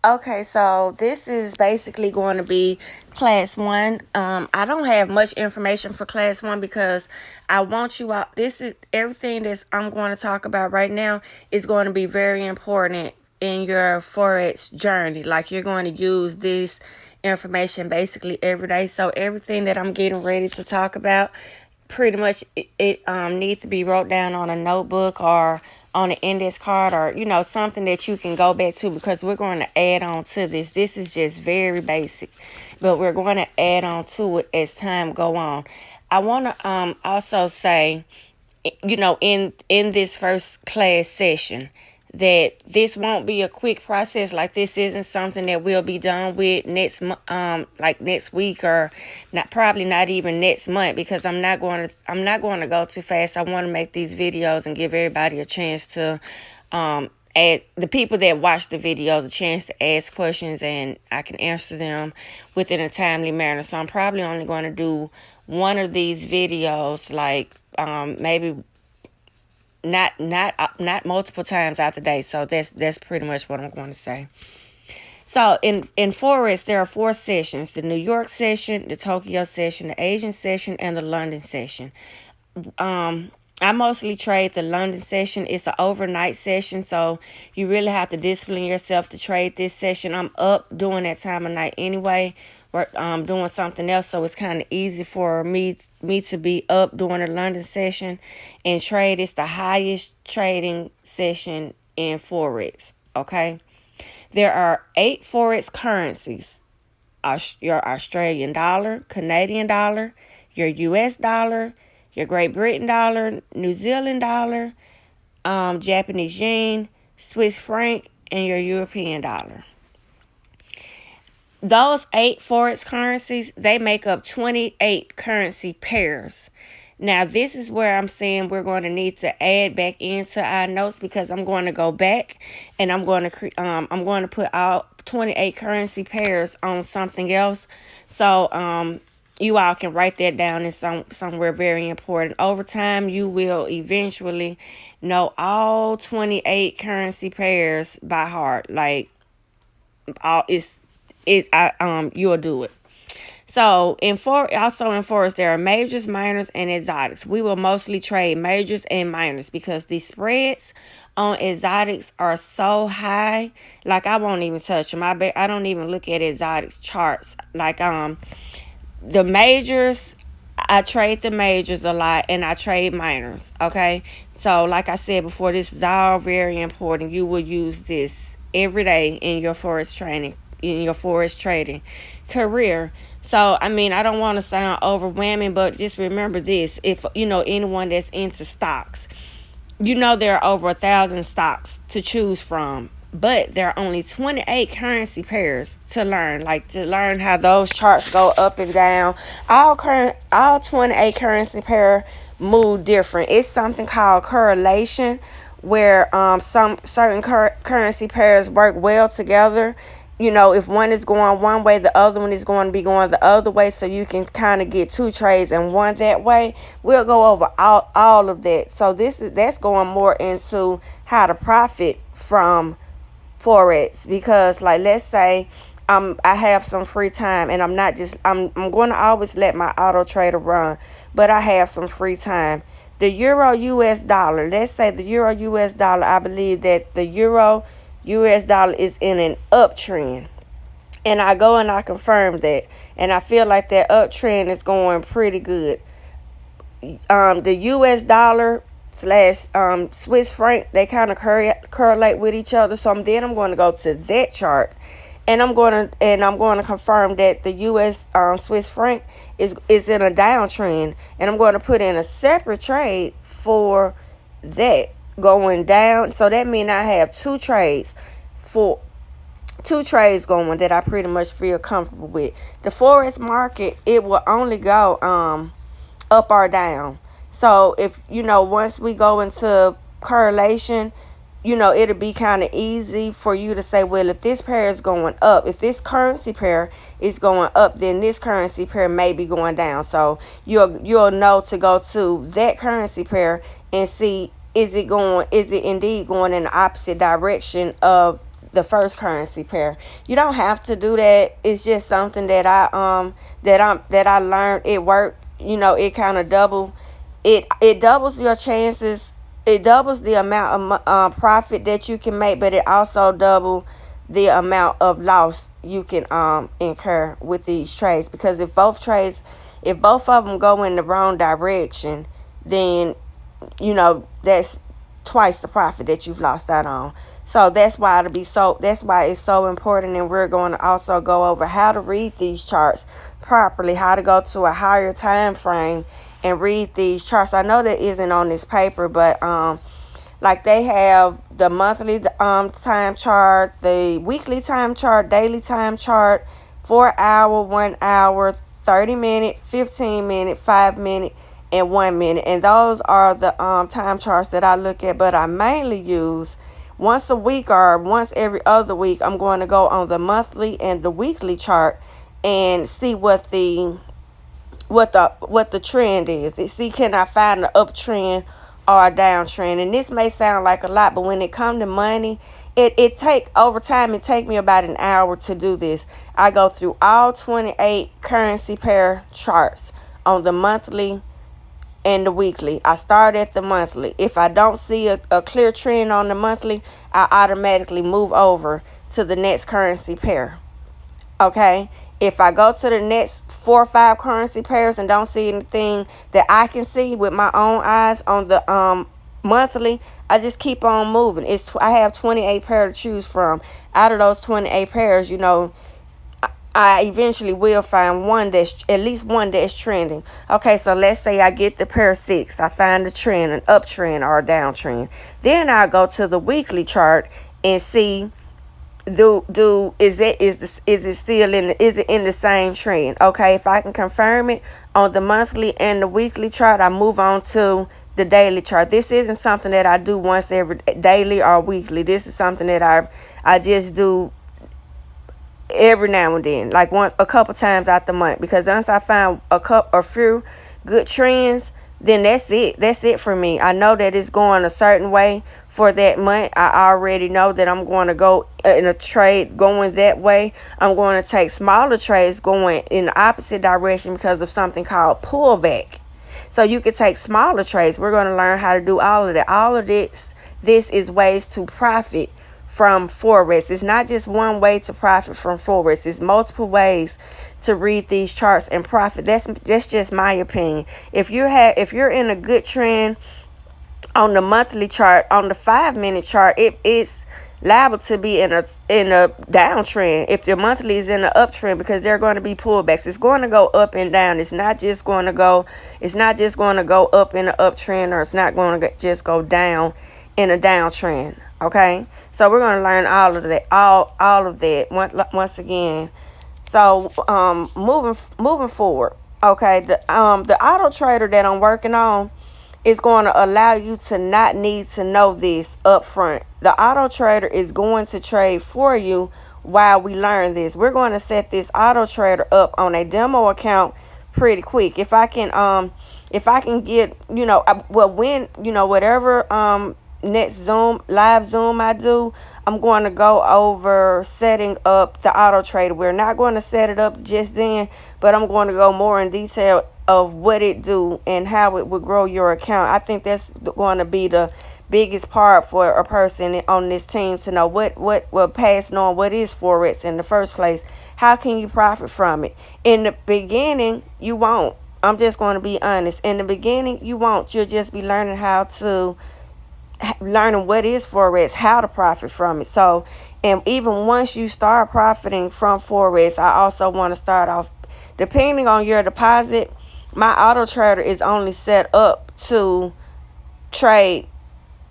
Okay, so this is basically going to be class one. I don't have much information for class one because I want you out. This is everything that I'm going to talk about right now is going to be very important in your Forex journey. Like you're going to use this information basically every day. So everything that I'm getting ready to talk about pretty much it needs to be wrote down on a notebook or on an index card or something that you can go back to because we're going to add on to this is just very basic, but we're going to add on to it as time go on. I want to also say, in this first class session, that this won't be a quick process. Like this isn't something that will be done with like next week, or not, probably not even next month, because I'm not going to go too fast. I want to make these videos and give everybody a chance to add the people that watch the videos a chance to ask questions, and I can answer them within a timely manner. So I'm probably only going to do one of these videos, like maybe not multiple times out the day. So that's pretty much what I'm going to say. So in Forex, there are 4 sessions: the New York session, the Tokyo session, the Asian session, and the London session. I mostly trade the London session. It's an overnight session, so you really have to discipline yourself to trade this session. I'm up during that time of night anyway, or doing something else, so it's kind of easy for me to be up during the London session and trade. It's the highest trading session in Forex. Okay, there are 8 Forex currencies: your Australian dollar, Canadian dollar, your US dollar, your Great Britain dollar, New Zealand dollar, Japanese yen, Swiss franc, and your European dollar. Those 8 Forex currencies, they make up 28 currency pairs. Now, this is where I'm saying we're going to need to add back into our notes, because I'm going to go back and I'm going to put out 28 currency pairs on something else. So you all can write that down in somewhere very important. Over time, you will eventually know all 28 currency pairs by heart. Like all you'll do it. So also in Forex, there are majors, minors, and exotics. We will mostly trade majors and minors because the spreads on exotics are so high. Like I won't even touch them. I don't even look at exotics charts. Like the majors, I trade the majors a lot, and I trade minors. Okay, so like I said before, this is all very important. You will use this every day in your Forex trading career. So I mean, I don't want to sound overwhelming, but just remember this: if anyone that's into stocks, there are over 1,000 stocks to choose from, but there are only 28 currency pairs to learn. Like to learn how those charts go up and down. All 28 currency pair move different. It's something called correlation, where some certain currency pairs work well together. If one is going one way, the other one is going to be going the other way, so you can kind of get 2 trades and one that way. We'll go over all of that. So that's going more into how to profit from Forex, because like let's say I have some free time, and I'm going to always let my auto trader run, but I have some free time. The euro US dollar, let's say the euro US dollar, I believe that the euro US dollar is in an uptrend, and I go and I confirm that, and I feel like that uptrend is going pretty good. The US dollar slash Swiss franc, they kind of correlate with each other. So I'm going to go to that chart, and I'm going to confirm that the US Swiss franc is in a downtrend, and I'm going to put in a separate trade for that going down. So that means I have two trades going that I pretty much feel comfortable with. The Forex market, it will only go up or down. So if once we go into correlation, it'll be kind of easy for you to say, well, if this pair is going up, if this currency pair is going up, then this currency pair may be going down. So you'll know to go to that currency pair and see, is it indeed going in the opposite direction of the first currency pair. You don't have to do that. It's just something that I learned. It worked. It kind of it doubles your chances. It doubles the amount of profit that you can make, but it also double the amount of loss you can incur with these trades. Because if both of them go in the wrong direction, then that's twice the profit that you've lost out on. So that's why it's so important. And we're going to also go over how to read these charts properly, how to go to a higher time frame and read these charts. I know that isn't on this paper, but like they have the monthly time chart, the weekly time chart, daily time chart, 4 hour, 1 hour, 30-minute, 15-minute, 5-minute, and 1 minute. And those are the time charts that I look at, but I mainly use once a week or once every other week. I'm going to go on the monthly and the weekly chart and see what the trend is. See, can I find an uptrend or a downtrend? And this may sound like a lot, but when it comes to money, it take me about an hour to do this. I go through all 28 currency pair charts on the monthly and the weekly. I start at the monthly. If I don't see a clear trend on the monthly, I automatically move over to the next currency pair. Okay? If I go to the next 4 or 5 currency pairs and don't see anything that I can see with my own eyes on the monthly, I just keep on moving. I have 28 pairs to choose from. Out of those 28 pairs, I eventually will find at least one that's trending. Okay, so let's say I get the pair 6. I find a trend, an uptrend or a downtrend. Then I go to the weekly chart and see, is it in the same trend? Okay, if I can confirm it on the monthly and the weekly chart, I move on to the daily chart. This isn't something that I do once every daily or weekly. This is something that I just do every now and then, like a couple times out the month. Because once I find a few good trends, then that's it for me. I know that it's going a certain way for that month. I already know that I'm going to go in a trade going that way. I'm going to take smaller trades going in the opposite direction because of something called pullback. So you can take smaller trades. We're going to learn how to do all of that. All of this is ways to profit from Forex. It's not just one way to profit from Forex. It's multiple ways to read these charts and profit. That's just my opinion. If you're in a good trend on the monthly chart, on the 5-minute chart, it's liable to be in a downtrend if the monthly is in an uptrend, because there are going to be pullbacks. It's going to go up and down. It's not just going to go up in an uptrend, or it's not going to just go down in a downtrend. Okay, so we're going to learn all of that, all of that once again. So moving forward, okay, the auto trader that I'm working on is going to allow you to not need to know this up front. The auto trader is going to trade for you while we learn this. We're going to set this auto trader up on a demo account pretty quick. If I can get, whatever next live Zoom I do, I'm going to go over setting up the auto trader. We're not going to set it up just then, but I'm going to go more in detail of what it do and how it would grow your account. I think that's going to be the biggest part for a person on this team to know what passing on what is Forex in the first place. How can you profit from it? In the beginning, you won't. I'm just going to be honest. In the beginning, you won't. You'll just be learning what is Forex, how to profit from it. So, and even once you start profiting from Forex, I also want to start off, depending on your deposit, my auto trader is only set up to trade,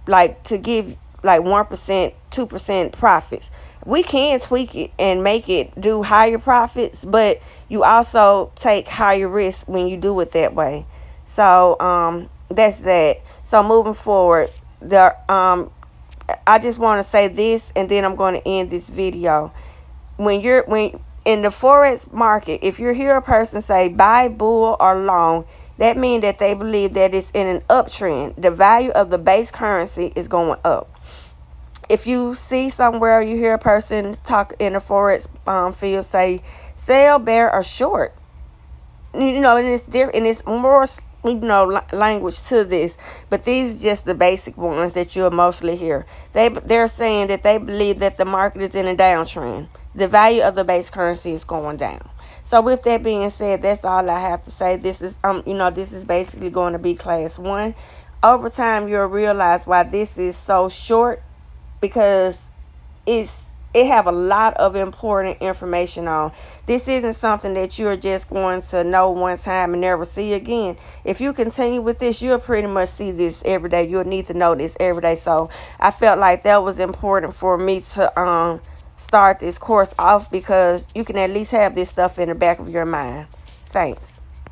like to give like 1%, 2% profits. We can tweak it and make it do higher profits, but you also take higher risk when you do it that way. So that's that. So moving forward, I just want to say this, and then I'm going to end this video. When in the Forex market, if you hear a person say buy, bull, or long, that means that they believe that it's in an uptrend. The value of the base currency is going up. if you see somewhere, you hear a person talk in the Forex field say sell, bear, or short, and it's different, and it's more, language to this, but these are just the basic ones that you'll mostly hear. They're saying that they believe that the market is in a downtrend. The value of the base currency is going down. So with that being said, that's all I have to say. This is this is basically going to be class 1. Over time, you'll realize why this is so short, because it have a lot of important information on. This isn't something that you're just going to know one time and never see again. If you continue with this, you'll pretty much see this every day. You'll need to know this every day. So I felt like that was important for me to start this course off, because you can at least have this stuff in the back of your mind. Thanks.